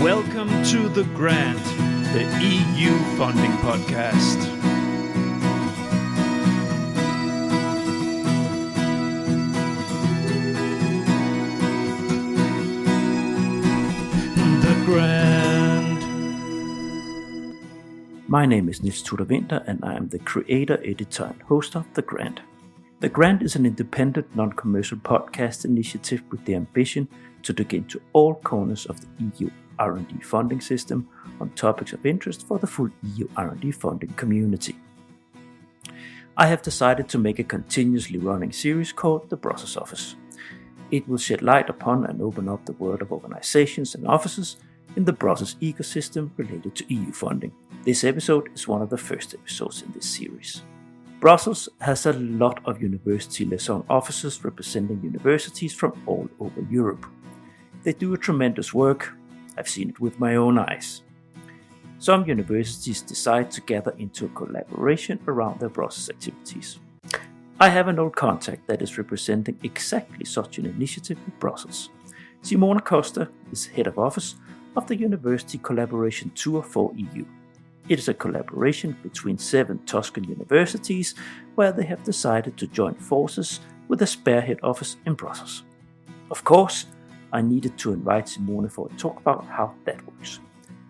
Welcome to The Grant, the EU funding podcast. The Grant. My name is Niels Tudor-Winter and I am the creator, editor and host of The Grant. The Grant is an independent, non-commercial podcast initiative with the ambition to dig into all corners of the EU R&D funding system on topics of interest for the full EU R&D funding community. I have decided to make a continuously running series called The Brussels Office. It will shed light upon and open up the world of organizations and offices in the Brussels ecosystem related to EU funding. This episode is one of the first episodes in this series. Brussels has a lot of university liaison officers representing universities from all over Europe. They do a tremendous work. I've seen it with my own eyes. Some universities decide to gather into a collaboration around their Brussels activities. I have an old contact that is representing exactly such an initiative in Brussels. Simona Costa is head of office of the University Collaboration Tour for EU. It is a collaboration between 7 Tuscan universities where they have decided to join forces with a spearhead office in Brussels. Of course, I needed to invite Simona for a talk about how that works.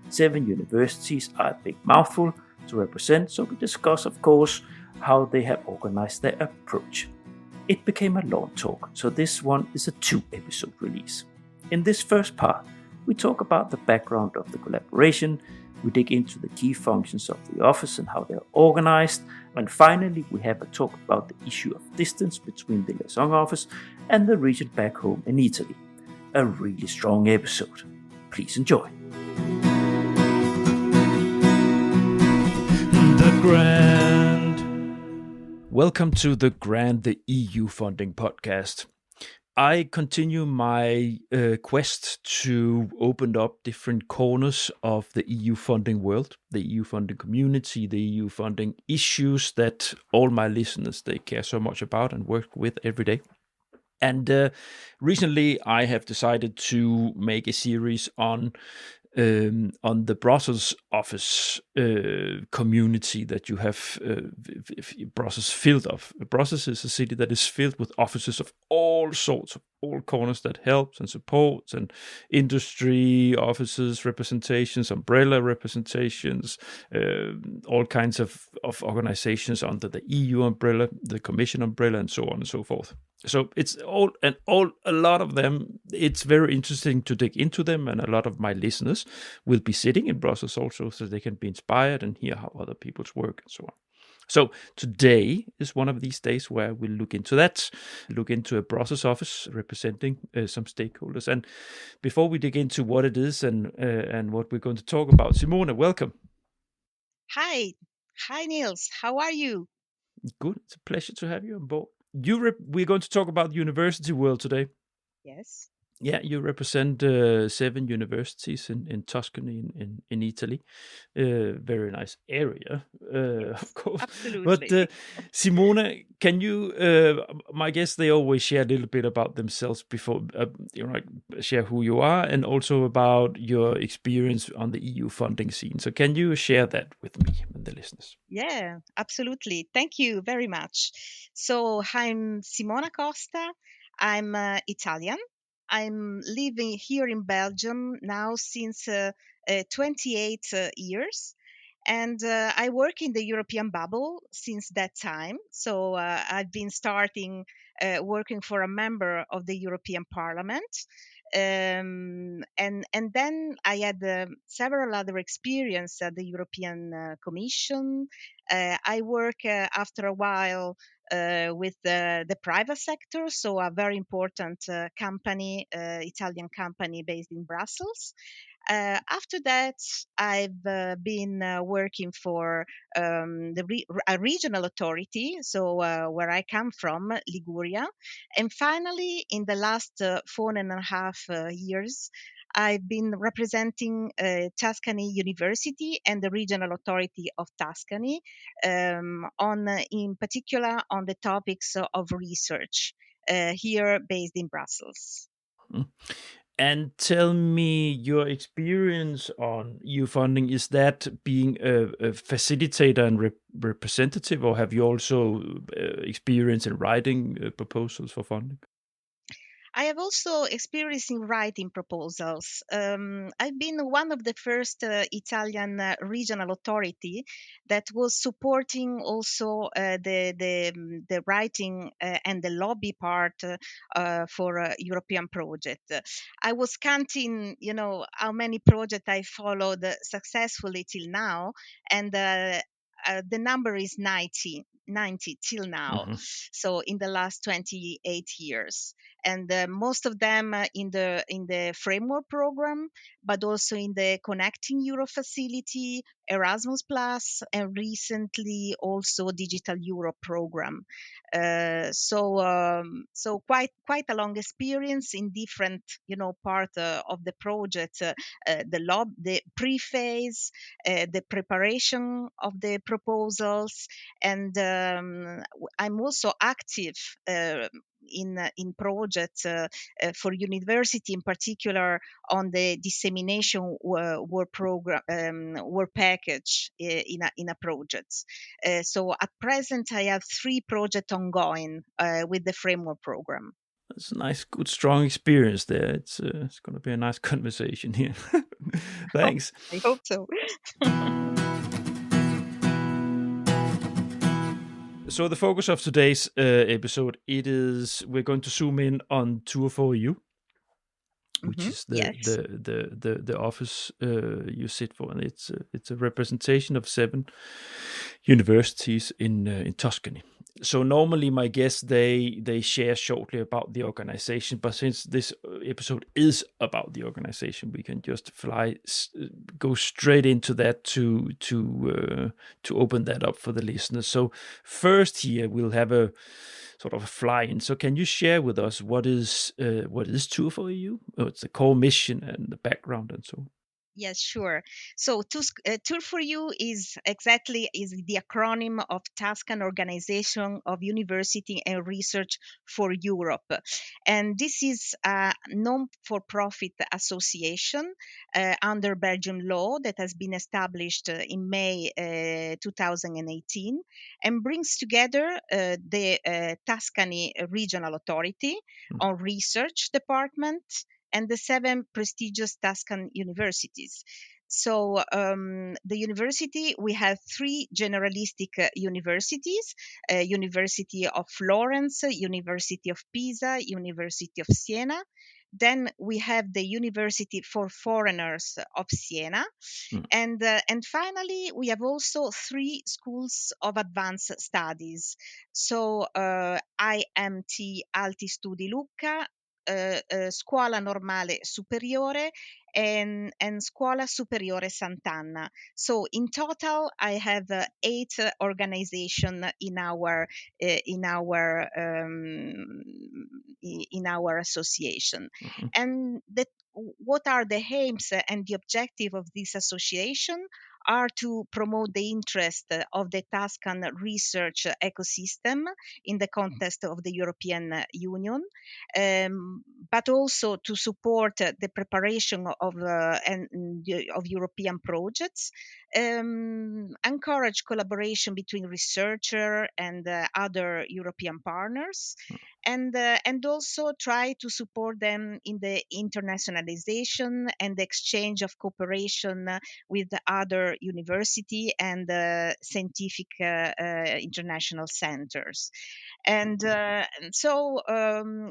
7 universities are a big mouthful to represent, so we discuss, of course, how they have organized their approach. It became a long talk, so this one is a 2-episode release. In this first part, we talk about the background of the collaboration, we dig into the key functions of the office and how they're organized, and finally we have a talk about the issue of distance between the liaison office and the region back home in Italy. A really strong episode. Please enjoy. The Grant. Welcome to The Grant, the EU funding podcast. I continue my quest to open up different corners of the EU funding world, the EU funding community, the EU funding issues that all my listeners, they care so much about and work with every day. And recently I have decided to make a series on the Brussels office community that you have Brussels filled of. Brussels is a city that is filled with offices of all sorts, of all corners that helps and supports, and industry offices, representations, umbrella representations, all kinds of organizations under the EU umbrella, the Commission umbrella, and so on and so forth. So it's a lot of them. It's very interesting to dig into them, and a lot of my listeners will be sitting in Brussels also, so they can be inspired and hear how other people's work and so on. So today is one of these days where we'll look into that, look into a Brussels office representing some stakeholders. And before we dig into what it is and what we're going to talk about, Simona, welcome. Hi Niels. How are you? Good. It's a pleasure to have you on board. We're going to talk about university world today. Yes. Yeah, you represent 7 universities in Tuscany in Italy. Very nice area, of course. Absolutely. But Simona, can you? My guests, they always share a little bit about themselves before share who you are and also about your experience on the EU funding scene. So can you share that with me and the listeners? Yeah, absolutely. Thank you very much. So I'm Simona Costa. I'm Italian. I'm living here in Belgium now since 28 years. And I work in the European bubble since that time. So I've been starting working for a member of the European Parliament. And then I had several other experience at the European Commission. I work after a while with the private sector, so a very important company, Italian company based in Brussels. After that, I've been working for a regional authority, so where I come from, Liguria. And finally, in the last 4.5 years, I've been representing Tuscany University and the regional authority of Tuscany, in particular on the topics of research here based in Brussels. Mm. And tell me your experience on EU funding. Is that being a facilitator and representative, or have you also experience in writing proposals for funding? I have also experience in writing proposals. I've been one of the first Italian regional authority that was supporting also the writing and the lobby part for a European project. I was counting, how many projects I followed successfully till now, and the number is 90 till now. Hmm. So in the last 28 years, and most of them in the framework program, but also in the Connecting Europe facility, Erasmus Plus, and recently also Digital Europe program. So quite a long experience in different part of the project, the pre-phase, the preparation of the proposals, and I'm also active in projects for university, in particular on the dissemination work program, work package in a project. So at present, I have 3 projects ongoing with the framework program. That's a nice, good, strong experience there. It's going to be a nice conversation here. Thanks. I hope so. So the focus of today's episode, we're going to zoom in on Tour for You, which is Yes. the office you sit for, and it's a representation of 7 universities in Tuscany. So normally my guests they share shortly about the organization, but since this episode is about the organization, we can just go straight into that to open that up for the listeners. So first here we'll have a sort of a fly-in. So can you share with us what is Tour for You? Oh, it's the core mission and the background and so on. Yes, sure. So Tour for You is the acronym of Tuscan Organization of University and Research for Europe, and this is a non-for-profit association under Belgian law that has been established in May 2018, and brings together the Tuscany Regional Authority Mm. on Research Department and the 7 prestigious Tuscan universities. So the university, we have 3 generalistic universities: University of Florence, University of Pisa, University of Siena. Then we have the University for Foreigners of Siena, Mm. and finally we have also 3 schools of advanced studies. So IMT Alti Studi Lucca, Scuola Normale Superiore, and Scuola Superiore Sant'Anna. So in total, I have 8 organization in our association. Mhm. And what are the aims and the objective of this association are to promote the interest of the Tuscan research ecosystem in the context of the European Union, but also to support the preparation of European projects, encourage collaboration between researcher and other European partners, and also try to support them in the internationalization and the exchange of cooperation with the other university and scientific international centers. And so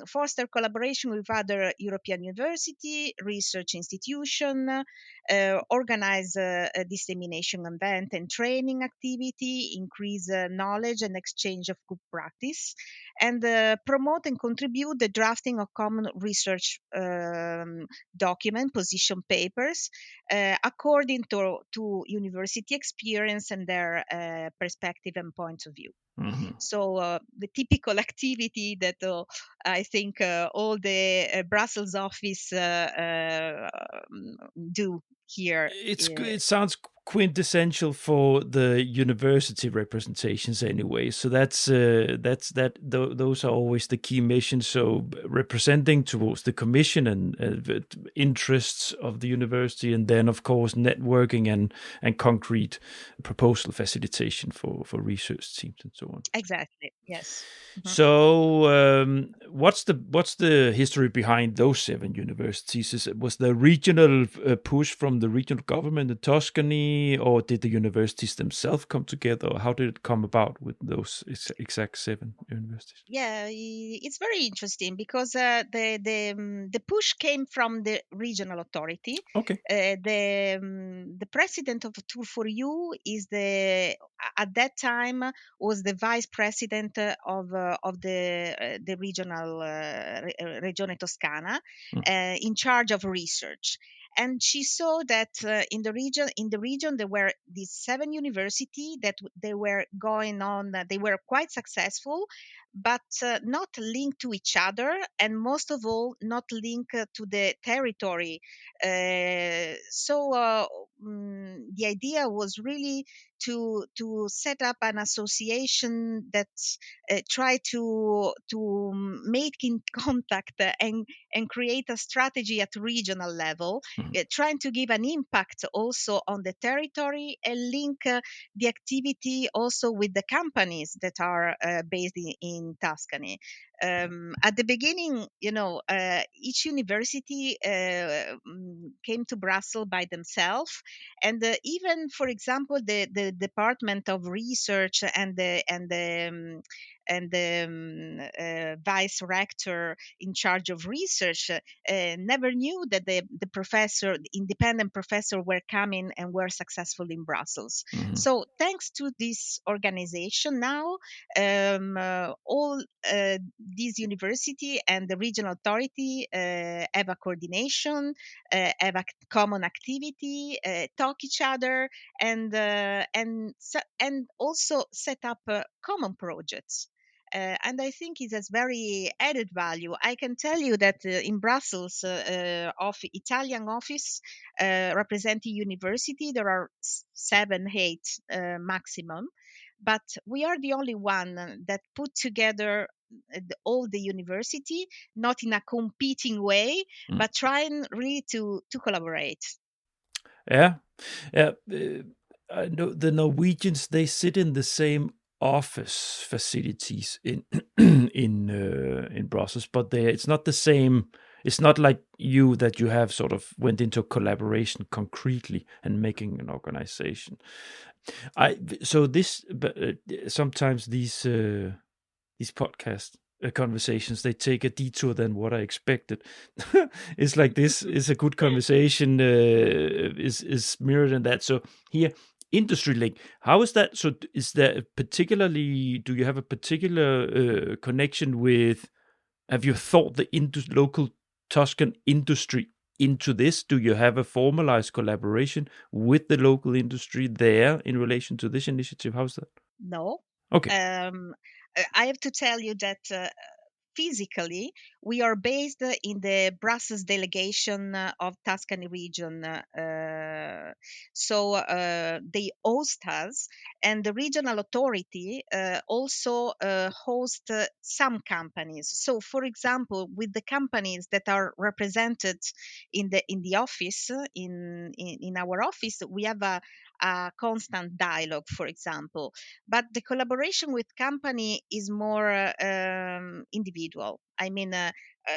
foster collaboration with other European university, research institution, organize a dissemination event and training activity, increase knowledge and exchange of good practice, and promote and contribute the drafting of common research document, position papers, according to university experience and their perspective and point of view. Mhm. So the typical activity that I think all the Brussels office do here. It sounds quintessential for the university representations anyway. So those are always the key missions. So representing towards the commission and the interests of the university, and then of course networking and concrete proposal facilitation for research teams and so on. Exactly. Yes. Mhm. So, what's the history behind those 7 universities? Was the regional push from the regional government in Tuscany, or did the universities themselves come together? Or how did it come about with those exact 7 universities? Yeah, it's very interesting because the push came from the regional authority. Okay. The president of Tour for You is at that time was the vice president of the regional Regione Toscana, Mm. in charge of research. And she saw that in the region there were these 7 universities that they were going on. They were quite successful, but not linked to each other, and most of all not linked to the territory. The idea was really to set up an association that try to make in contact and create a strategy at regional level, Mhm. trying to give an impact also on the territory and link the activity also with the companies that are based in Tuscany. At the beginning, each university came to Brussels by themselves, and even, for example, the Department of Research and the vice rector in charge of research never knew that the independent professor were coming and were successful in Brussels. Mhm. So thanks to this organization now, all these university and the regional authority have a coordination, have a common activity, talk each other, and also set up common projects. And I think it has very added value. I can tell you that in Brussels, of Italian office representing university, there are 7, 8 maximum, but we are the only one that put together all the university, not in a competing way, Mm. but trying really to collaborate. Yeah, yeah. I know the Norwegians. They sit in the same office facilities in in Brussels, but it's not the same. It's not like you that you have sort of went into collaboration concretely and making an organization. I so this, but sometimes these podcast conversations, they take a detour than what I expected. It's like this is a good conversation, is mirrored in that. So here, industry link. How is that? So is there particularly? Do you have a particular connection with? Have you thought the local Tuscan industry into this? Do you have a formalized collaboration with the local industry there in relation to this initiative? How's that? No. Okay. I have to tell you that physically we are based in the Brussels delegation of Tuscany region. So they host us, and the regional authority also host some companies. So, for example, with the companies that are represented in the office, in our office, we have a constant dialogue, for example, but the collaboration with company is more individual. I mean,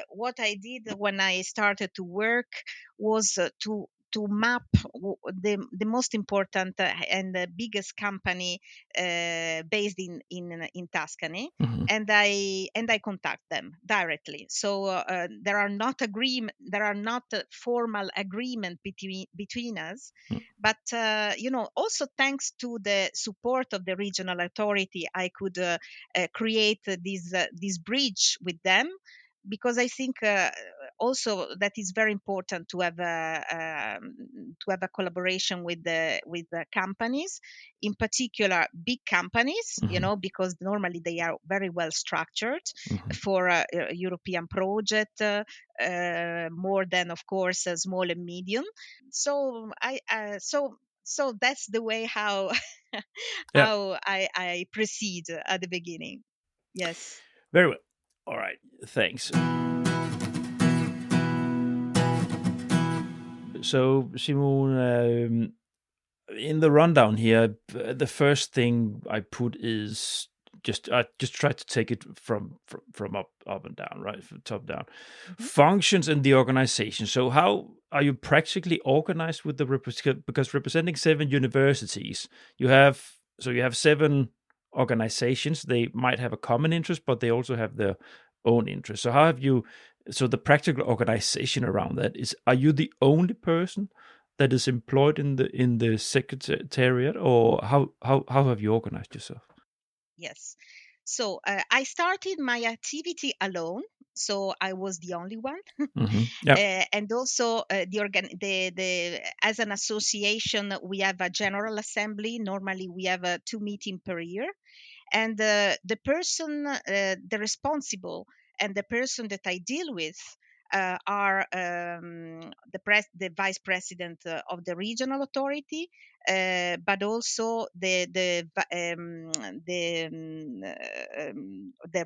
what I did when I started to work was to map the most important and the biggest company based in Tuscany, Mhm. and I contact them directly. So there are not formal agreement between us, Mm. but also thanks to the support of the regional authority, I could create this bridge with them, because I think also that is very important to have a collaboration with the companies, in particular big companies, Mhm. because normally they are very well structured Mhm. for a European project, more than, of course, small and medium. So So that's the way how Yeah, how I proceed at the beginning. Yes. very well. All right, thanks. So, Simone, in the rundown here, the first thing I put is I just try to take it from up and down, right, from top down. Mhm. Functions in the organization. So, how are you practically organized with the because representing 7 universities, you have 7 organizations. They might have a common interest, but they also have their own interest. So, how have you? So, the practical organization around that is: are you the only person that is employed in the secretariat, or how have you organized yourself? Yes. So I started my activity alone. So I was the only one, Yeah. and also the as an association we have a general assembly. Normally we have 2 meetings per year, and the person the responsible and the person that I deal with are the vice president of the regional authority, but also the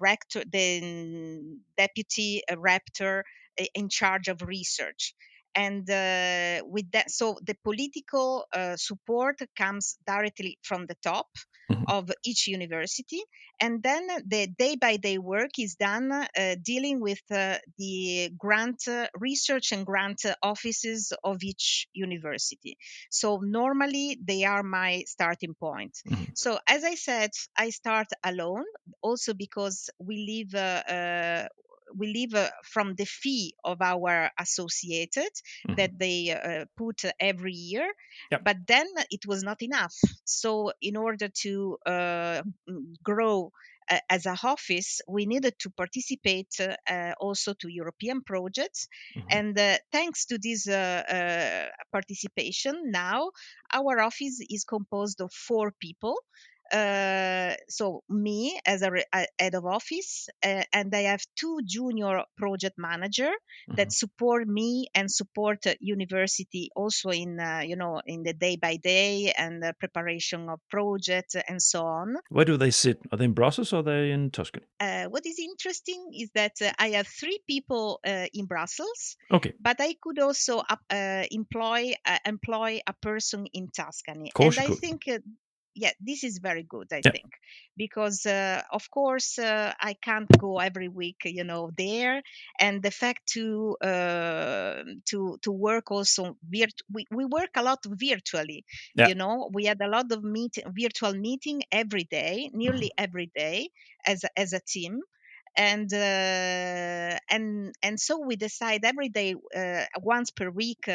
rector, the deputy rector in charge of research. And with that, so the political support comes directly from the top Mhm. of each university, and then the day by day work is done dealing with the grant research and grant offices of each university. So normally they are my starting point. Mhm. So as I said, I start alone, also because we live from the fee of our associated Mhm. that they put every year. Yep. But then it was not enough. So in order to grow as a office, we needed to participate also to European projects. Mhm. And thanks to this participation, now our office is composed of 4 people. So me as a head of office, and I have 2 junior project manager that Mhm. support me and support university also in in the day by day and the preparation of projects and so on. Where do they sit? Are they in Brussels or are they in Tuscany? What is interesting is that I have 3 people in Brussels, Okay, but I could also employ a person in Tuscany, of course and you I could. think. Yeah, this is very good, I Yeah. think, because of course I can't go every week, there, and the fact to work also we work a lot virtually. Yeah. We had a lot of virtual meeting every day, Mhm. nearly every day, as a team. And so we decide every day, once per week,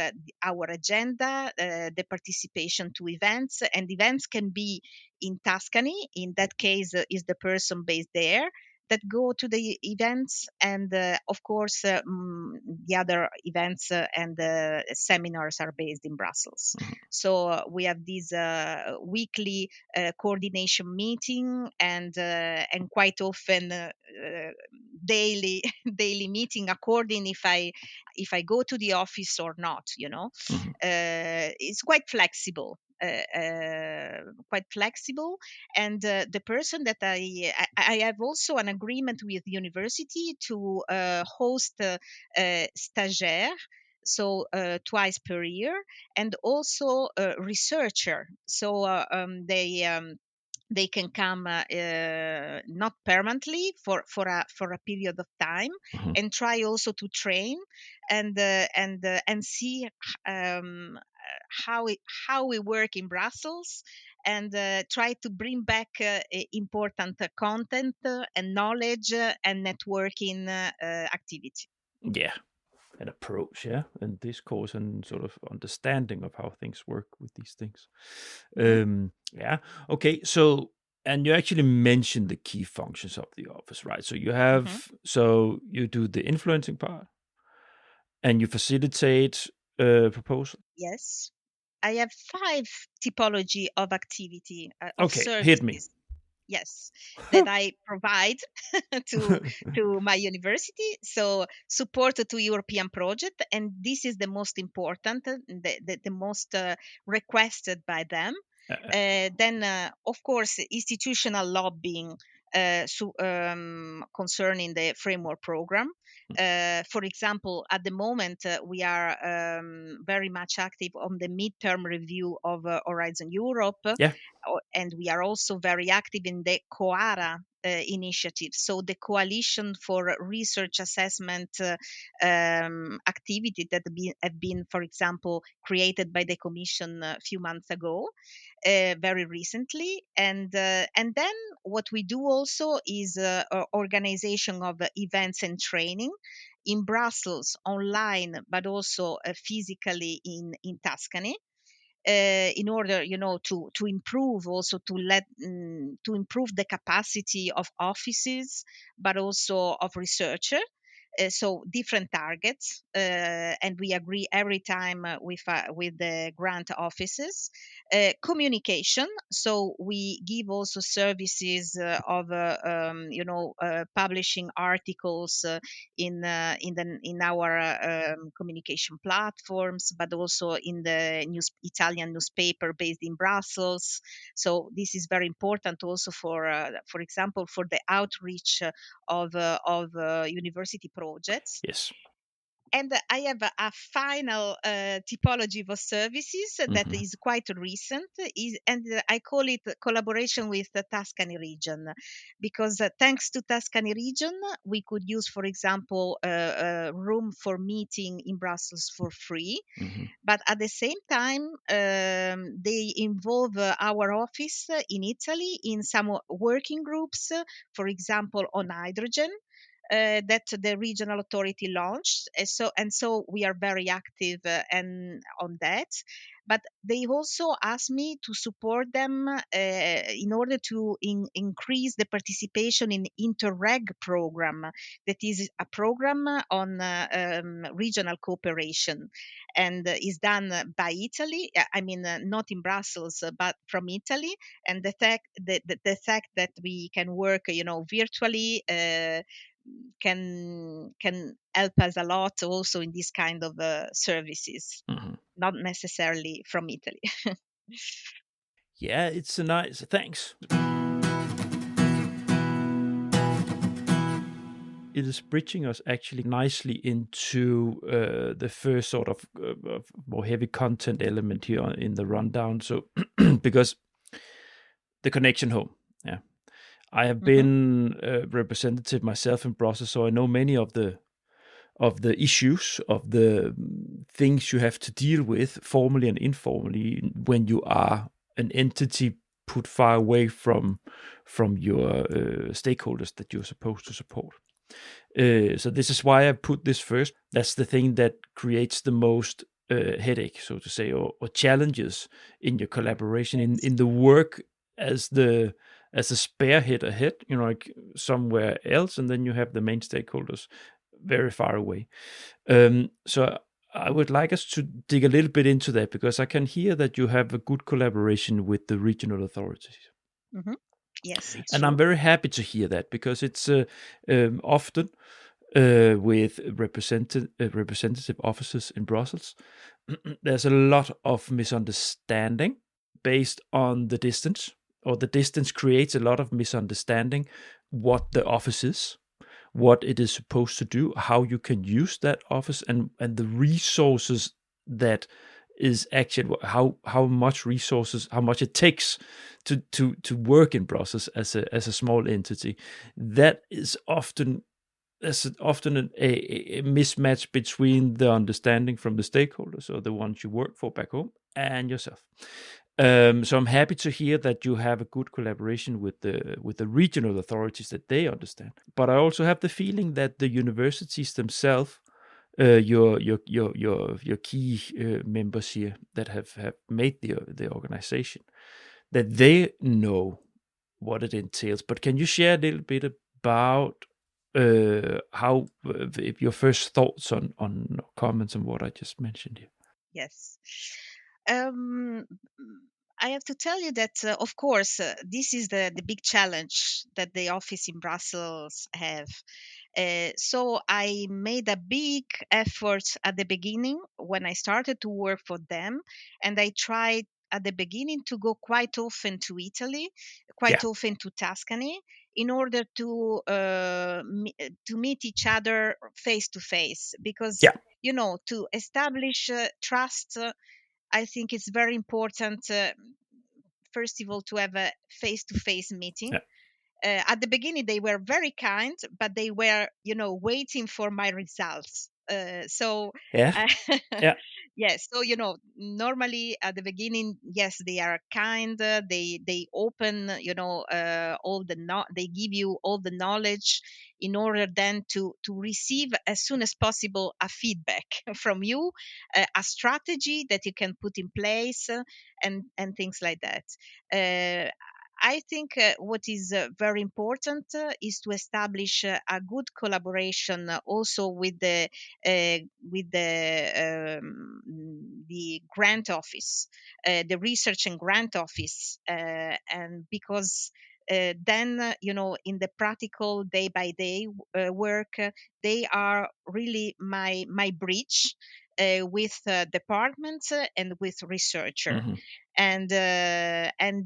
our agenda, the participation to events, and events can be in Tuscany. In that case, is the person based there that go to the events, and of course the other events and seminars are based in Brussels. Mhm. So we have this weekly coordination meeting, and quite often daily daily meeting, according if I go to the office or not. Mhm. It's quite flexible. Quite flexible, and the person that I have also an agreement with the university to host stagiaire, so twice per year, and also researcher. So they can come not permanently for a period of time, Mhm. and try also to train and see um, how we work in Brussels, and try to bring back important content and knowledge and networking activity. Yeah. An approach, yeah, and discourse and sort of understanding of how things work with these things. Mhm. Yeah. Okay. So, and you actually mentioned the key functions of the office, right? Mhm. So you do the influencing part, and you facilitate proposal. Yes. I have 5 typology of activity of Okay, hit me. services. yes, that I provide to my university. So support to European project, and this is the most important, the most requested by them. Then, of course, institutional lobbying concerning the framework program. For example, at the moment, we are very much active on the midterm review of Horizon Europe, Yeah. and we are also very active in the COARA initiative, so the Coalition for Research Assessment activity that have been, for example, created by the Commission a few months ago, very recently. And then what we do also is organization of events and training in Brussels, online, but also physically in Tuscany, in order, to improve, also to improve the capacity of offices, but also of researchers. So different targets, and we agree every time with the grant offices. Communication, so we give also services of publishing articles in our communication platforms, but also in the Italian newspaper based in Brussels. So this is very important also for example, for the outreach of university projects. Yes. And I have a final typology of services that Mhm. is quite recent, and I call it collaboration with the Tuscany region, because thanks to Tuscany region, we could use, for example, a room for meeting in Brussels for free. Mhm. But at the same time, they involve our office in Italy in some working groups, for example, on hydrogen, that the regional authority launched. And so we are very active and on that. But they also asked me to support them in order to increase the participation in Interreg program, that is a program on regional cooperation, and is done by Italy. I mean, not in Brussels, but from Italy. And the fact that we can work, virtually, can help us a lot also in this kind of services, Mhm. not necessarily from Italy. Yeah, it's a nice. Thanks. It is bridging us actually nicely into the first sort of more heavy content element here in the rundown. So, because the connection home, yeah, I have Hmm. been representative myself in Brussels, so I know many of the issues, of the things you have to deal with, formally and informally, when you are an entity put far away from your stakeholders that you're supposed to support. So this is why I put this first. That's the thing that creates the most headache, so to say, or challenges in your collaboration, in the work as a spearhead ahead, like somewhere else, and then you have the main stakeholders very far away. So I would like us to dig a little bit into that, because I can hear that you have a good collaboration with the regional authorities. Hmm. Yes, it's And I'm true. very happy to hear that, because it's often with representative offices in Brussels, there's a lot of misunderstanding based on the distance, or the distance creates a lot of misunderstanding what the office is, what it is supposed to do, how you can use that office, and the resources that is actually how much resources, how much it takes to work in Brussels as a small entity. That is often There's often a mismatch between the understanding from the stakeholders, or the ones you work for back home, and yourself. So I'm happy to hear that you have a good collaboration with the regional authorities, that they understand. But I also have the feeling that the universities themselves, your key members here that have made the organization, that they know what it entails. But can you share a little bit about how your first thoughts on comments on what I just mentioned here? Yes. Um, I have to tell you that, of course, this is the big challenge that the office in Brussels have. So I made a big effort at the beginning when I started to work for them, and I tried at the beginning to go quite often to Italy, Yeah. quite often to Tuscany, in order to meet each other face to face, because Yeah. to establish trust. I think it's very important. First of all, to have a face-to-face meeting. Yeah. At the beginning they were very kind, but they were waiting for my results. So Yeah. uh, Yeah. yes, so normally at the beginning, yes, they are kind. They open, all they give you all the knowledge in order then to receive as soon as possible a feedback from you, a strategy that you can put in place, and things like that. I think what is very important is to establish a good collaboration also uh, with the grant office, the research and grant office, and because then in the practical day by day work, they are really my bridge with departments and with researcher, Hmm. and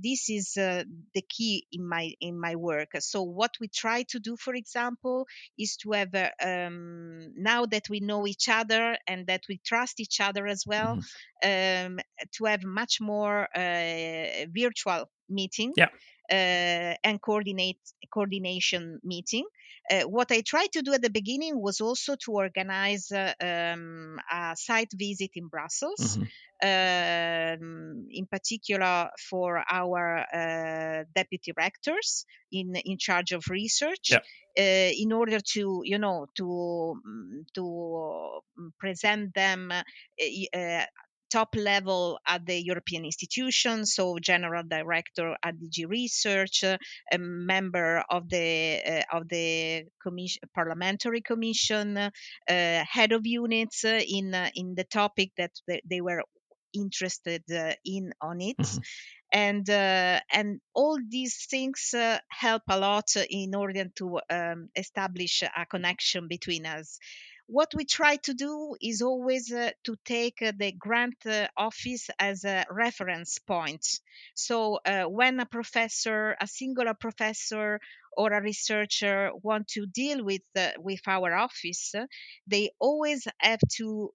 this is the key in my work. So what we try to do, for example, is to have now that we know each other and that we trust each other as well, Hmm. to have much more virtual meeting, Yeah. and coordination meeting. What I tried to do at the beginning was also to organize a site visit in Brussels, Hmm. in particular for our deputy rectors in charge of research, Yeah. in order to present them top level at the European institutions, so general director at DG Research, a member of the parliamentary commission, head of units in the topic that they were interested in on it. Hmm. And all these things help a lot in order to establish a connection between us. What we try to do is always to take the grant office as a reference point. So when a singular professor or a researcher want to deal with our office, they always have to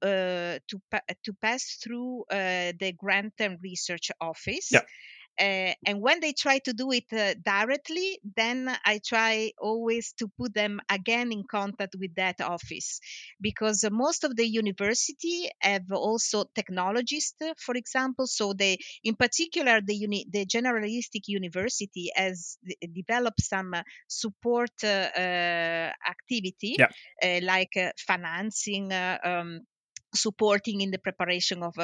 pass through the grant and research office. Yeah. And when they try to do it directly, then I try always to put them again in contact with that office, because most of the university have also technologists, for example. So in particular, the generalistic university has developed some support activity, Yeah. like financing. Supporting in the preparation of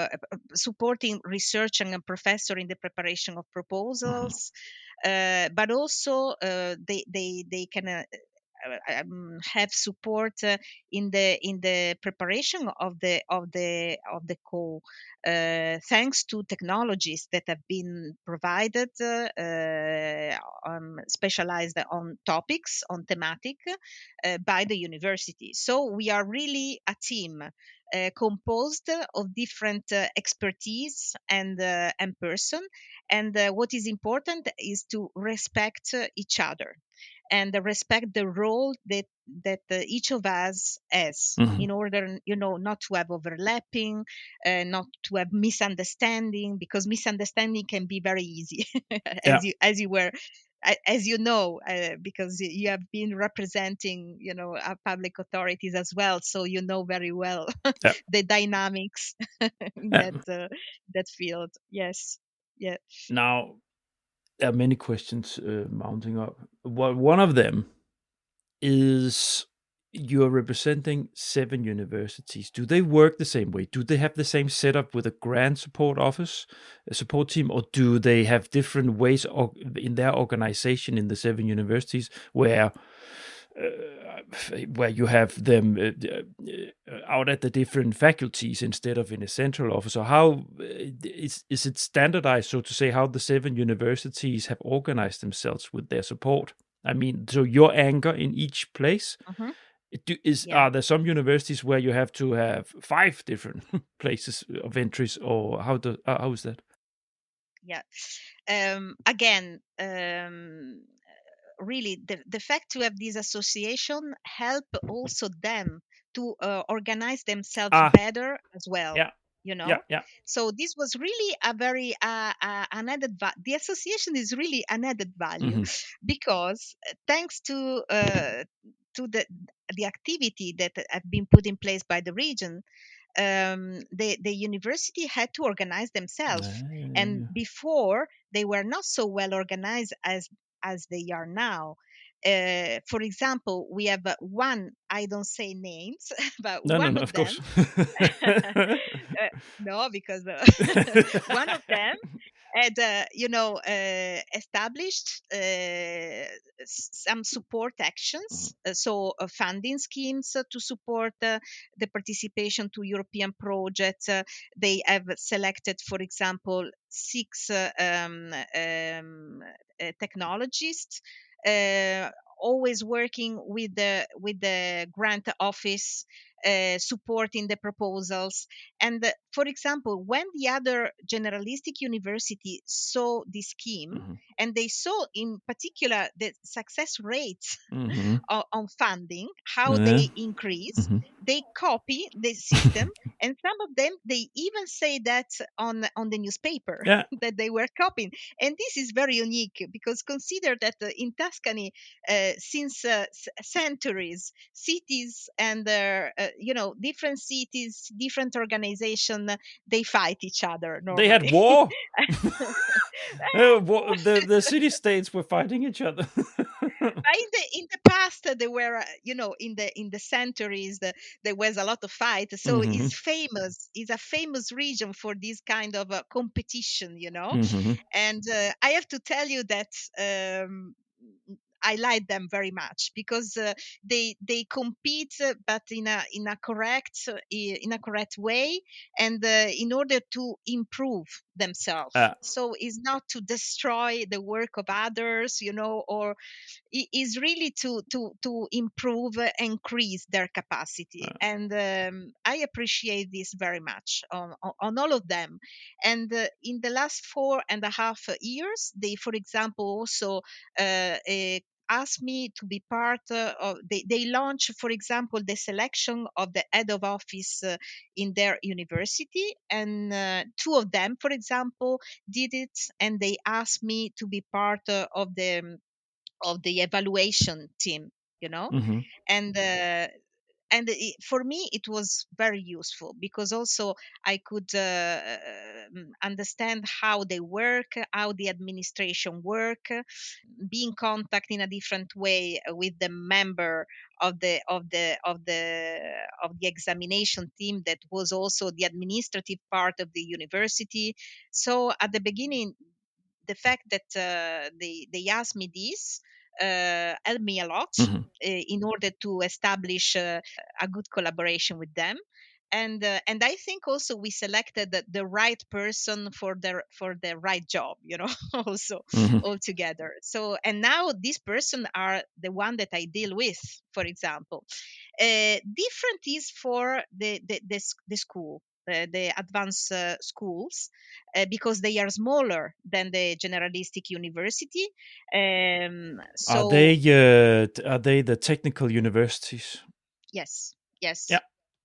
supporting research and a professor in the preparation of Hmm. proposals, but also they can have support in the preparation of the call, thanks to technologies that have been provided, specialized on topics, on thematic, by the university. So we are really a team composed of different expertise and person. And what is important is to respect each other and respect the role that each of us has, Hmm. in order not to have overlapping, not to have misunderstanding, because misunderstanding can be very easy Yeah. as you know, because you have been representing our public authorities as well, so you know very well Yeah. the dynamics in Yeah. that field. Yes. Yeah. Now, there are many questions mounting up. One of them is, you're representing 7 universities. Do they work the same way? Do they have the same setup with a grant support office, a support team, or do they have different ways in their organization in the 7 universities where where you have them out at the different faculties instead of in a central office? Or how is it standardized, so to say, how the 7 universities have organized themselves with their support? I mean, so your anchor in each place, Mhm. Yeah. are there some universities where you have to have 5 different places of entries, or how is that? Yeah. Again, really, the fact to have this association help also them to organize themselves Ah, better as well. yeah, You yeah, know, yeah. so this was really a very an added the association is really an added value, Hmm. because thanks to the activity that have been put in place by the region, the university had to organize themselves, and Ah, before they were not so well organized as they are now. For example, we have one, I don't say names, but no, no, one no, of of them, course. no, because one of them had established some support Mhm, actions, so funding schemes to support the participation to European projects. They have selected, for example, 6 technologists, uh, always working with the grant office, supporting the proposals. And for example, when the other generalistic university saw this scheme, mhm, and they saw in particular the success rates mhm. on funding, how Yeah. they increase, Mhm. they copy the system, and some of them they even say that on the newspaper Yeah, that they were copying. And this is very unique, because consider that in Tuscany, since centuries, cities and different cities, different organization, they fight each other they had normally. war. The city states were fighting each other. In the past, there were in the centuries, there was a lot of fight, so Mhm, it's a famous region for this kind of competition. mhm. And I have to tell you that um, I like them very much, because they compete, but in a correct way, and in order to improve themselves. Uh, So it's not to destroy the work of others, or is really to improve, increase their capacity. uh, And I appreciate this very much on all of them. And in the last 4.5 years, they, for example, also asked me to be part of. They launch, for example, the selection of the head of office in their university, and 2 of them, for example, did it, and they asked me to be part of the evaluation team, you know mhm. and for me it was very useful, because also I could understand how they work, how the administration work, be in contact in a different way with the member of the examination team, that was also the administrative part of the university. So at the beginning, the fact that they asked me this helped me a lot Mhm. in order to establish a good collaboration with them. And I think also we selected the right person for the right job, also Mhm. altogether. So, and now these person are the one that I deal with, for example. Different is for the school, the advanced schools, because they are smaller than the generalistic university. So Are they the technical universities? yes, Yeah. yes, Yeah,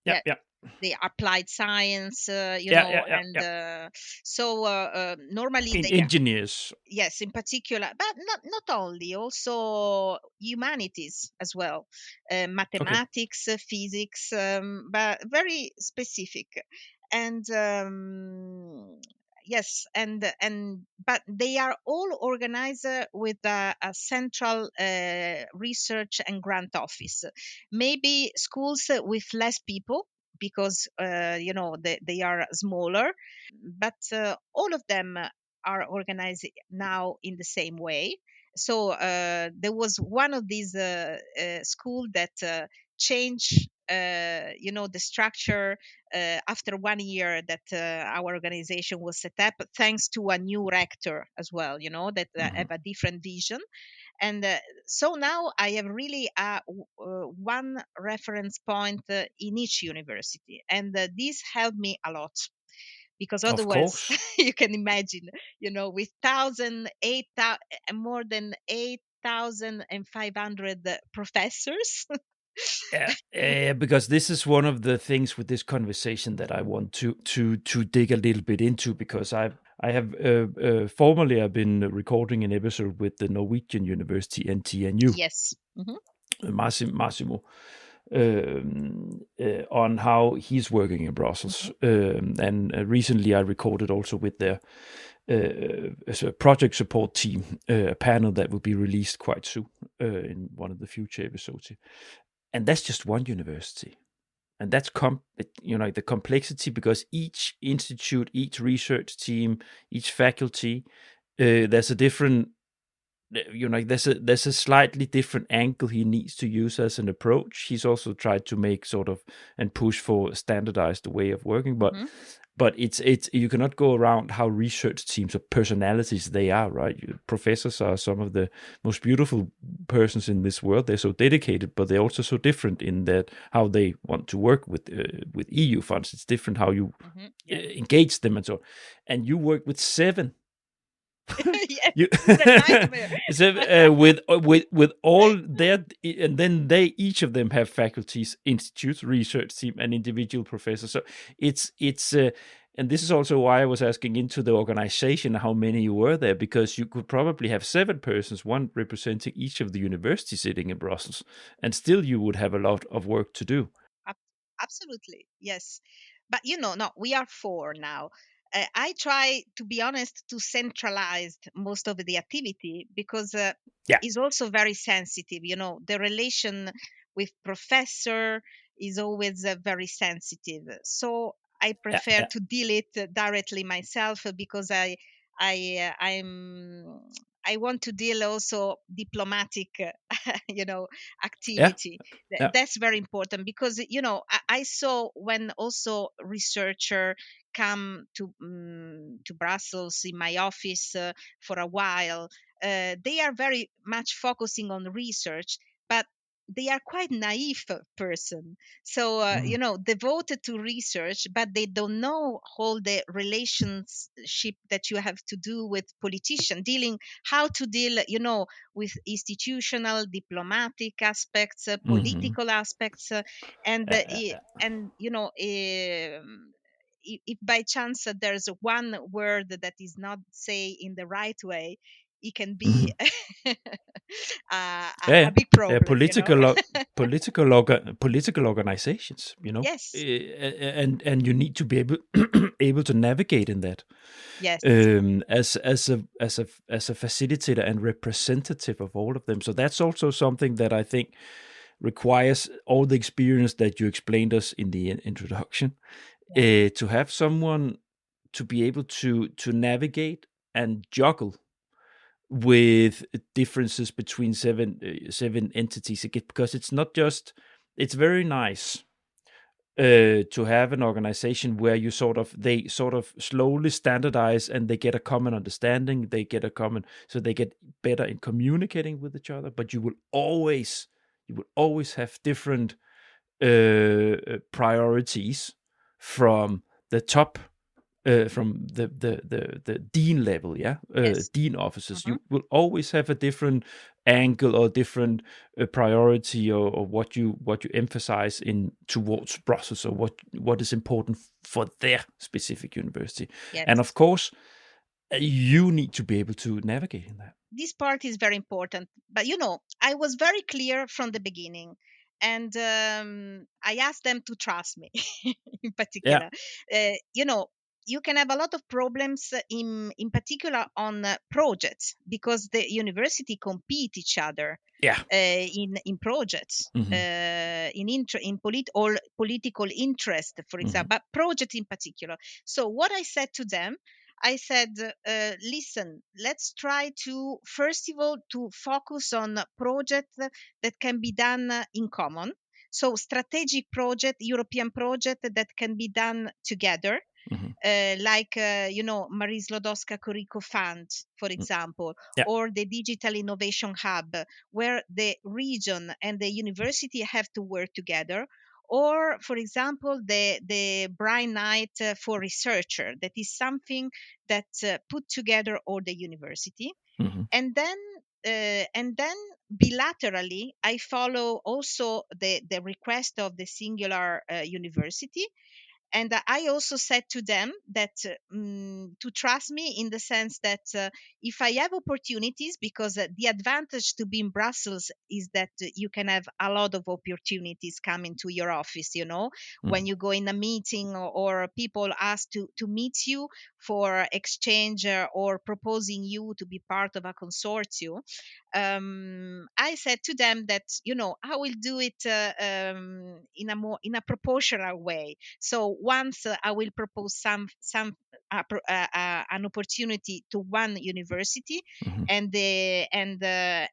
yeah, yeah. the applied science, Yeah, yeah, yeah, and yeah. so normally In they are. engineers. Yes, in particular, but not only, also humanities as well, Okay. mathematics, physics, but very specific. And yes, and but they are all organized with a central research and grant office. Maybe schools with less people, because they are smaller, but all of them are organized now in the same way. So there was one of these school that changed the structure after 1 year that our organization was set up, thanks to a new rector as well, that Mhm. have a different vision. And so now I have really one reference point in each university, and this helped me a lot, because Of otherwise course. you can imagine, with more than 8,500 professors. Yeah, because this is one of the things with this conversation that I want to dig a little bit into, because I have formerly I've been recording an episode with the Norwegian University NTNU, Yes. Hmm. Massimo, on how he's working in Brussels, and recently I recorded also with their as a project support team, a panel that will be released quite soon in one of the future episodes. And that's just one university, and that's the complexity, because each institute, each research team, each faculty, there's a different there's a slightly different angle he needs to use as an approach. He's also tried to make sort of and push for a standardized way of working, Hmm. but it's you cannot go around how research teams or personalities they are, right? Professors are some of the most beautiful persons in this world. They're so dedicated, but they're also so different in that how they want to work with EU funds. It's different how you Hmm. Yes. engage them and so on. And you work with seven. Yes, You it's a nightmare. so with all their, and then they each of them have faculties, institutes, research team, and individual professors. So it's and this is also why I was asking into the organization, how many you were there, because you could probably have seven persons, one representing each of the universities sitting in Brussels, and still you would have a lot of work to do. Ab- Absolutely, yes. But no, we are four now. I try, to be honest, to centralize most of the activity, because Yeah, it's also very sensitive. The relation with professor is always very sensitive. So I yeah, prefer yeah, to deal it directly myself, because I want to deal also diplomatic, yeah, activity. yeah. That's very important, because I saw when also researcher come to Brussels in my office for a while. They are very much focusing on research, but they are quite naive person. So Mm. devoted to research, but they don't know all the relationship that you have to do with politician, dealing how to deal with institutional, diplomatic aspects, Hmm. political aspects, and if by chance there's one word that is not say in the right way, it can be Yeah, a yeah. big Yeah, problem. political organizations, Yes, and you need to be able to navigate in that, yes, as a facilitator and representative of all of them. So that's also something that I think requires all the experience that you explained us in the introduction, yes, to have someone to be able to navigate and juggle with differences between seven entities again, because it's not just, it's very nice to have an organization where they sort of slowly standardize, and they get a common understanding, so they get better in communicating with each other. But you will always have different priorities from the top, from the dean level, yeah, yes. dean officers. Hmm. You will always have a different angle or different priority, or what you emphasize in towards Brussels, or what is important for their specific university. And of Yes. course, you need to be able to navigate in that. This part is very important, but I was very clear from the beginning, and I asked them to trust me in Yeah, particular. uh, you know you can have a lot of problems in particular on projects, because the university compete each other yeah. in projects, Hmm. or political interest, for Hmm. example, but project in particular. So what I said to them, I said, listen, let's try to, first of all, to focus on projects that can be done in common. So strategic project, European project that can be done together. Mm-hmm. Like Marie Sklodowska-Curie Fund, for example, Yeah. or the Digital Innovation Hub, where the region and the university have to work together. Or, for example, the Brain Night for Researcher, that is something that put together all the university. Mm-hmm. And then bilaterally, I follow also the request of the singular university. And I also said to them that to trust me, in the sense that if I have opportunities, because the advantage to be in Brussels is that you can have a lot of opportunities coming to your office, when you go in a meeting, or people ask to meet you for exchange, or proposing you to be part of a consortium. I said to them that I will do it in a proportional way. So once I will propose an opportunity to one university, Mm-hmm. and the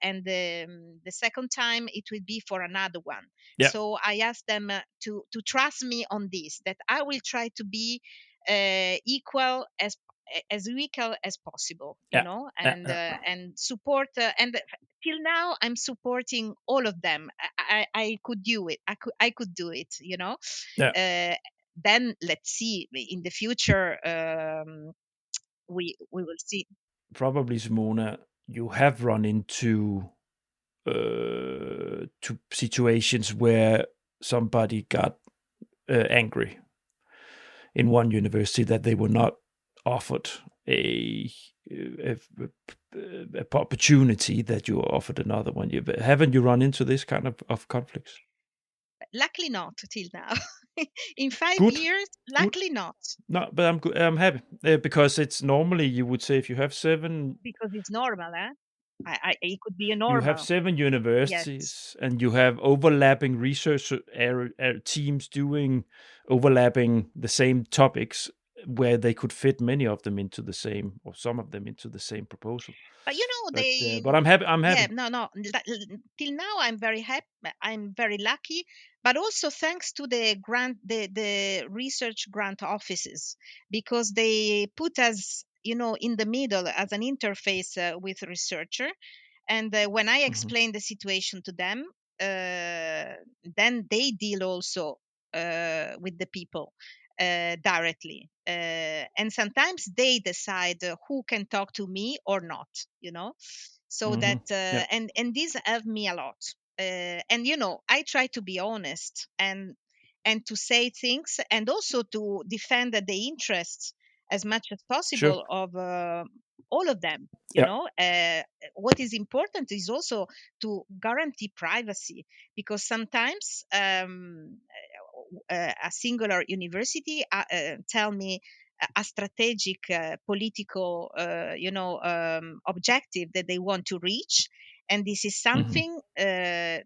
second time it will be for another one. Yeah. So I asked them to trust me on this, that I will try to be equal as equal as possible, Yeah. and support, and till now I'm supporting all of them. I could do it. I could do it. Yeah. Then let's see in the future. We will see. Probably, Simona, you have run into to situations where somebody got angry in one university that they were not offered a opportunity that you were offered another one. Haven't you run into this kind of conflicts? Luckily not till now. In 5 Good, years, good. luckily not, No, but I'm good. I'm happy because it's normally you would say if you have seven, because it's normal. It could be a you have normal. 7 Yes. universities and you have overlapping research teams doing overlapping the same topics where they could fit many of them into the same, or some of them into the same proposal. But But I'm happy. I'm yeah, happy. no. Till now, I'm very happy. I'm very lucky, but also thanks to the grant, the research grant offices, because they put us, in the middle as an interface with researcher. And when I Mhm. explain the situation to them, then they deal also with the people directly. And sometimes they decide who can talk to me or not, so that, Mhm. Yeah. and these help me a lot. And I try to be honest, and to say things, and also to defend the interests as much as Sure. possible of all of them. Yeah. What is important is also to guarantee privacy, because sometimes a singular university tell me a strategic political objective that they want to reach, and this is Mhm. something that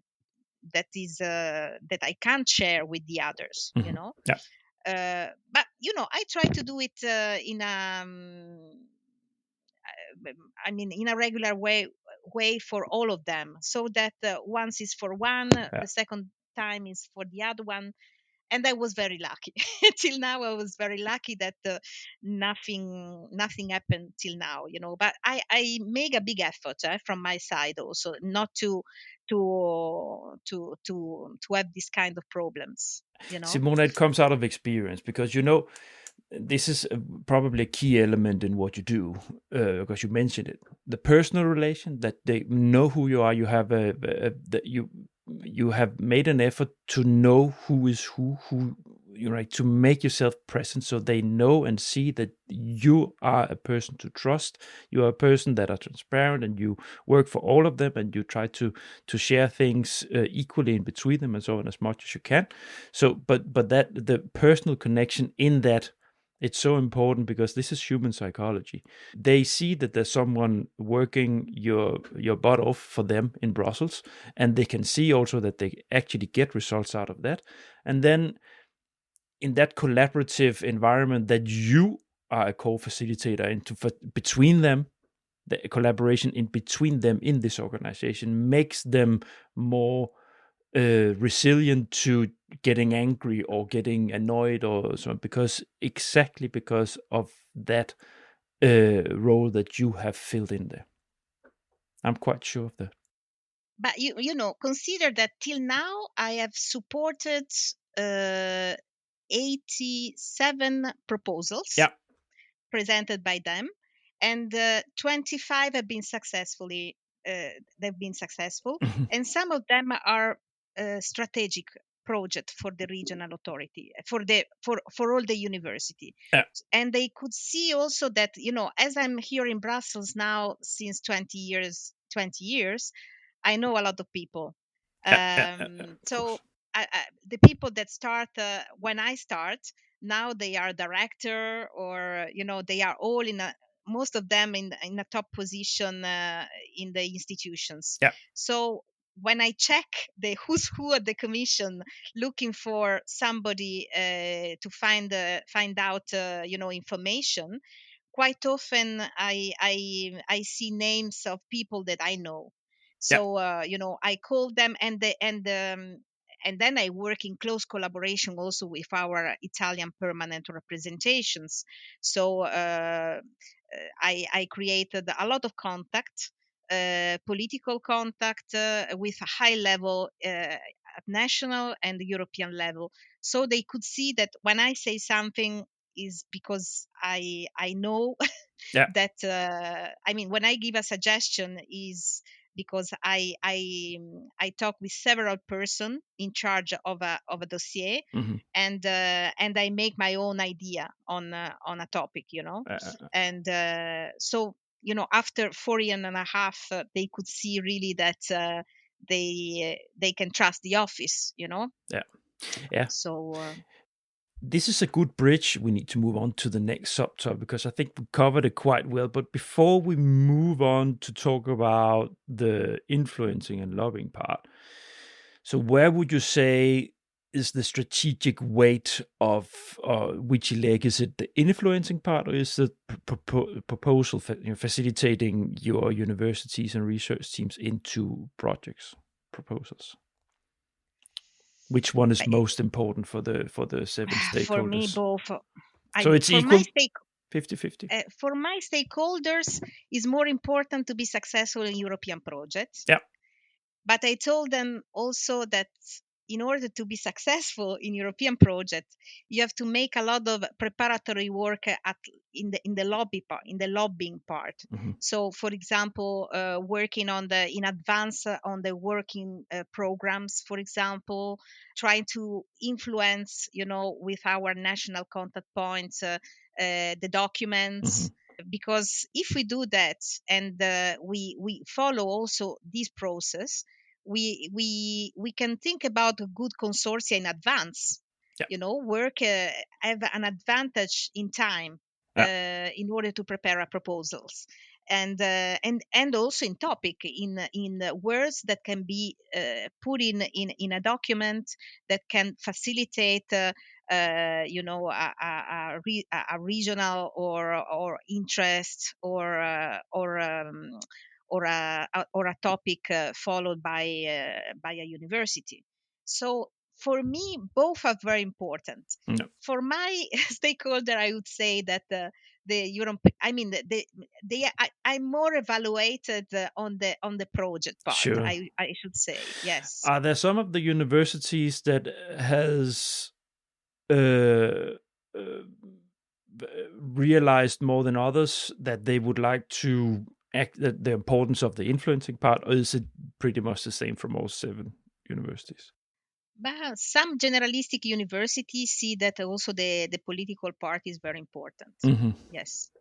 I can't share with the others. Mhm. Yeah. But I try to do it in a regular way for all of them, so that once is for one, Yeah. the second time is for the other one. And I was very lucky. Till now, I was very lucky that nothing happened till now. But I make a big effort from my side also, not to have this kind of problems. Simona, it comes out of experience because this is probably a key element in what you do because you mentioned it, the personal relation, that they know who you are. You have that you have made an effort to know who is who you right, to make yourself present so they know and see that you are a person to trust. You are a person that are transparent, and you work for all of them, and you try to share things equally in between them and so on, as much as you can. So but that the personal connection in that, it's so important because this is human psychology. They see that there's someone working your butt off for them in Brussels, and they can see also that they actually get results out of that. And then in that collaborative environment that you are a co-facilitator into between them. The collaboration in between them in this organization makes them more resilient to getting angry or getting annoyed or so, because of that role that you have filled in there. I'm quite sure of that. But consider that till now I have supported 87 proposals presented by them, and 25 have been successfully. They've been successful, and some of them are strategic project for the regional authority, for all the university. And they could see also that, as I'm here in Brussels now since 20 years, I know a lot of people. So the people that start when I start, now they are director, or they are all most of them in a top position in the institutions. So when I check the who's who at the commission, looking for somebody to find out information, quite often I see names of people that I know. So I call them, and then I work in close collaboration also with our Italian permanent representations. So I created a lot of contact, political contact with a high level at national and European level, so they could see that when I say something is because I know that when I give a suggestion is because I talk with several person in charge of a dossier, and I make my own idea on a topic, and so after 4 years and a half, they could see really that they can trust the office, So this is a good bridge. We need to move on to the next subtopic because I think we covered it quite well. But before we move on to talk about the influencing and lobbying part, so where would you say is the strategic weight of Wikileg? Is it the influencing part, or is it proposal facilitating your universities and research teams into proposals? Which one is most important for the 7 stakeholders? For me, both. So it's equal, 50-50? For my stakeholders, it's more important to be successful in European projects. But I told them also that in order to be successful in European projects, you have to make a lot of preparatory work in the lobbying part. So, for example, working in advance on the working programs, for example, trying to influence, with our national contact points, the documents. Because if we do that, and we follow also this process, we can think about a good consortia in advance. Work have an advantage in time in order to prepare our proposals, and also in topic, in words that can be put in a document that can facilitate a regional or interest or a topic followed by a university. So for me, both are very important. For my stakeholder, I would say that I'm more evaluated on the project part. Sure. I should say, yes. Are there some of the universities that has realized more than others that they would like to act the importance of the influencing part, or is it pretty much the same from all 7 universities? But some generalistic universities see that also the political part is very important. Yes.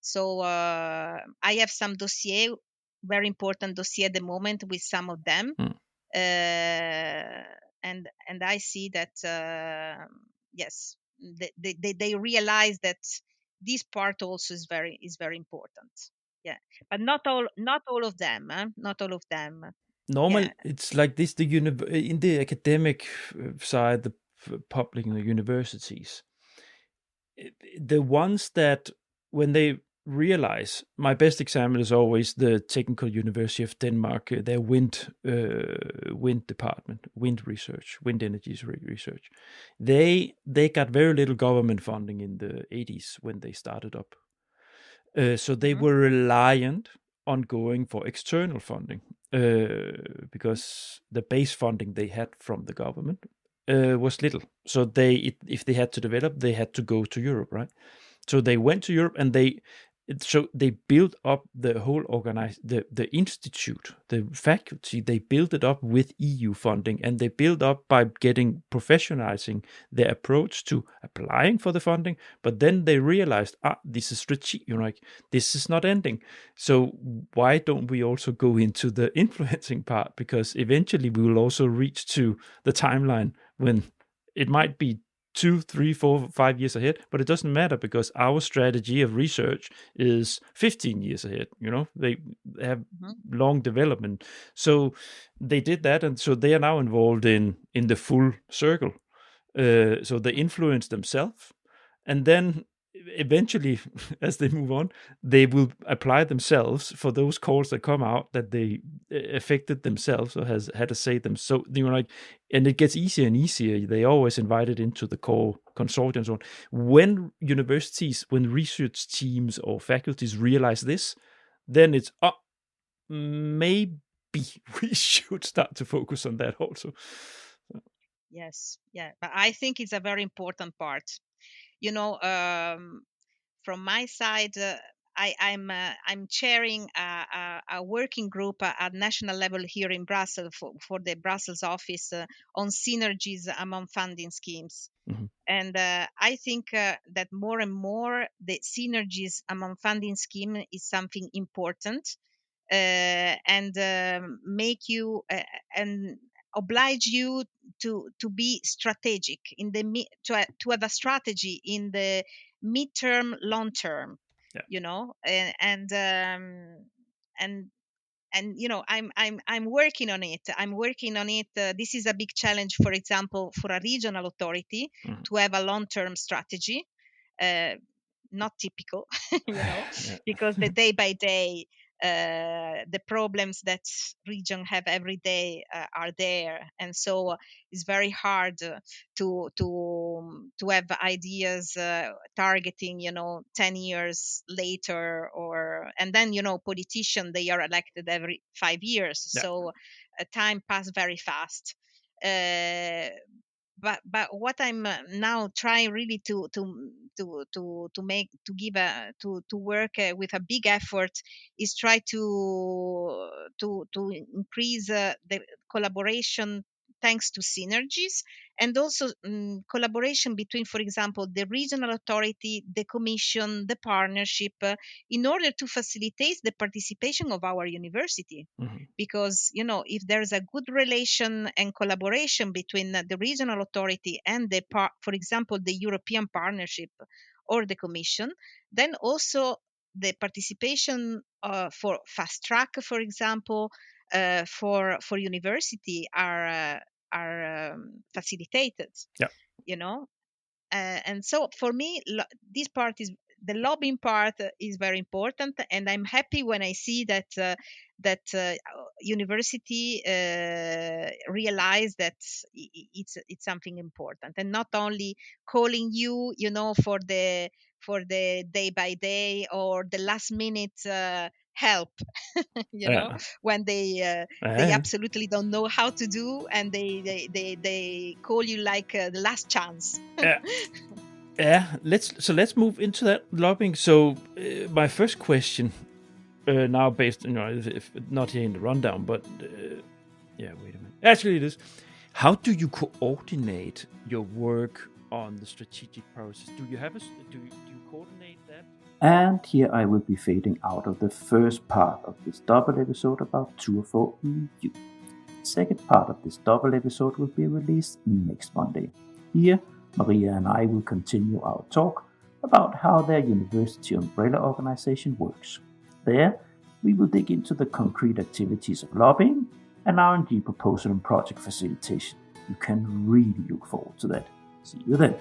So I have some dossier, very important dossier at the moment with some of them, and I see that yes, they realize that this part also is very important. Yeah, but not all of them. Not all of them. Normally, it's like this: in the academic side, the public and the universities. the ones that, when they realize, my best example is always the Technical University of Denmark, their wind department, wind energy research. They got very little government funding in the 80s when they started up. So they were reliant on going for external funding because the base funding they had from the government was little. So if they had to develop, they had to go to Europe, right? So they went to Europe and they built up the whole the institute, the faculty. They built it up with EU funding, and they built up by professionalizing their approach to applying for the funding. But then they realized, this is strategic. This is not ending. So why don't we also go into the influencing part? Because eventually we will also reach to the timeline when it might be 2, 3, 4, 5 years ahead, but it doesn't matter because our strategy of research is 15 years ahead. They have long development. So they did that, and so they are now involved in the full circle. So they influence themselves, and then eventually, as they move on, they will apply themselves for those calls that come out that they affected themselves or has had to say them. So and it gets easier and easier. They always invited into the core consortium and so on. When universities, when research teams or faculties realize this, then it's maybe we should start to focus on that also. Yes, yeah, but I think it's a very important part. From my side, I'm chairing a working group at national level here in Brussels for the Brussels office on synergies among funding schemes. And I think that more and more the synergies among funding scheme is something important, and make you and oblige you to be strategic in the to have a strategy in the midterm, long term. I'm working on it. This is a big challenge, for example, for a regional authority to have a long-term strategy. Not typical, because the day by day the problems that region have every day are there, and so it's very hard to have ideas targeting 10 years later, and then politicians, they are elected every 5 years, so time pass very fast. But what I'm now trying really to work with a big effort is try to increase the collaboration thanks to synergies, and also collaboration between, for example, the regional authority, the commission, the partnership, in order to facilitate the participation of our university. Because if there's a good relation and collaboration between the regional authority and for example, the European partnership or the commission, then also the participation for fast track, for example, for university are facilitated. And so for me, this part is the lobbying part is very important, and I'm happy when I see that university realize that it's something important, and not only calling you, for the day by day or the last minute help, when they absolutely don't know how to do, and they call you like the last chance. Let's move into that lobbying. So my first question now, based if not here in the rundown, but wait a minute, actually it is, how do you coordinate your work on the strategic process? Do you coordinate that? And here I will be fading out of the first part of this double episode about Tour for EU. The second part of this double episode will be released next Monday. Here, Maria and I will continue our talk about how their university umbrella organization works. There, we will dig into the concrete activities of lobbying and R&D proposal and project facilitation. You can really look forward to that. See you then.